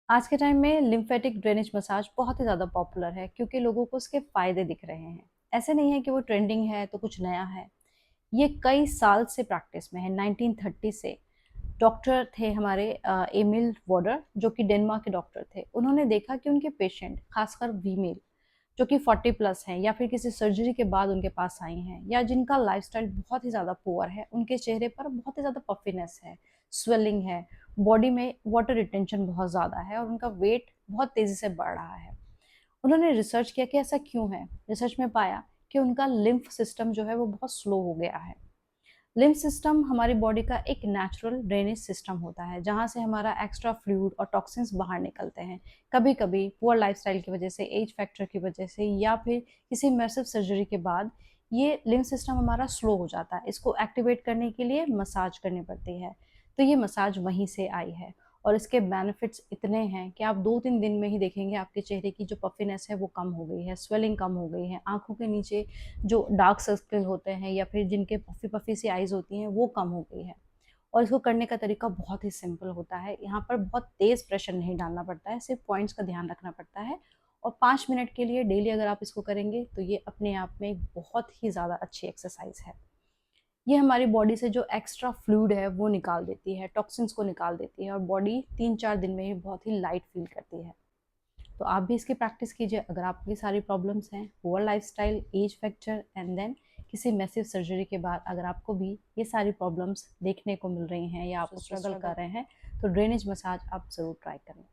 आज के टाइम में लिम्फेटिक ड्रेनेज मसाज बहुत ही ज़्यादा पॉपुलर है क्योंकि लोगों को उसके फ़ायदे दिख रहे हैं। ऐसे नहीं है कि वो ट्रेंडिंग है तो कुछ नया है। ये कई साल से प्रैक्टिस में है, 1930 से। डॉक्टर थे हमारे एमिल वॉडर, जो कि डेनमार्क के डॉक्टर थे। उन्होंने देखा कि उनके पेशेंट, खासकर फीमेल जो कि 40 प्लस हैं या फिर किसी सर्जरी के बाद उनके पास आई हैं या जिनका लाइफस्टाइल बहुत ही ज़्यादा पुअर है, उनके चेहरे पर बहुत ही ज़्यादा पफिनेस है, स्वेलिंग है, बॉडी में वाटर रिटेंशन बहुत ज़्यादा है और उनका वेट बहुत तेज़ी से बढ़ रहा है। उन्होंने रिसर्च किया कि ऐसा क्यों है। रिसर्च में पाया कि उनका लिम्फ सिस्टम जो है वो बहुत स्लो हो गया है। लिम्फ सिस्टम हमारी बॉडी का एक नेचुरल ड्रेनेज सिस्टम होता है जहाँ से हमारा एक्स्ट्रा फ्लूइड और टॉक्सिन्स बाहर निकलते हैं। कभी कभी पुअर लाइफस्टाइल की वजह से, एज फैक्टर की वजह से या फिर किसी मैसिव सर्जरी के बाद ये लिम्फ सिस्टम हमारा स्लो हो जाता है। इसको एक्टिवेट करने के लिए मसाज करनी पड़ती है। तो ये मसाज वहीं से आई है और इसके बेनिफिट्स इतने हैं कि आप 2-3 दिन में ही देखेंगे आपके चेहरे की जो पफिनेस है वो कम हो गई है, स्वेलिंग कम हो गई है, आँखों के नीचे जो डार्क सर्कल होते हैं या फिर जिनके पफी पफी सी आइज़ होती हैं वो कम हो गई है। और इसको करने का तरीका बहुत ही सिंपल होता है। यहाँ पर बहुत तेज़ प्रेशर नहीं डालना पड़ता है, सिर्फ पॉइंट्स का ध्यान रखना पड़ता है। और 5 मिनट के लिए डेली अगर आप इसको करेंगे तो ये अपने आप में एक बहुत ही ज़्यादा अच्छी एक्सरसाइज है। ये हमारी बॉडी से जो एक्स्ट्रा फ्लूइड है वो निकाल देती है, टॉक्सिन्स को निकाल देती है और बॉडी 3-4 दिन में ही बहुत ही लाइट फील करती है। तो आप भी इसकी प्रैक्टिस कीजिए अगर आपको ये सारी प्रॉब्लम्स हैं, poor lifestyle, age factor and then किसी मैसिव सर्जरी के बाद अगर आपको भी ये सारी प्रॉब्लम्स देखने को मिल रही हैं या आप स्ट्रगल कर रहे हैं, तो ड्रेनेज मसाज आप ज़रूर ट्राई करें।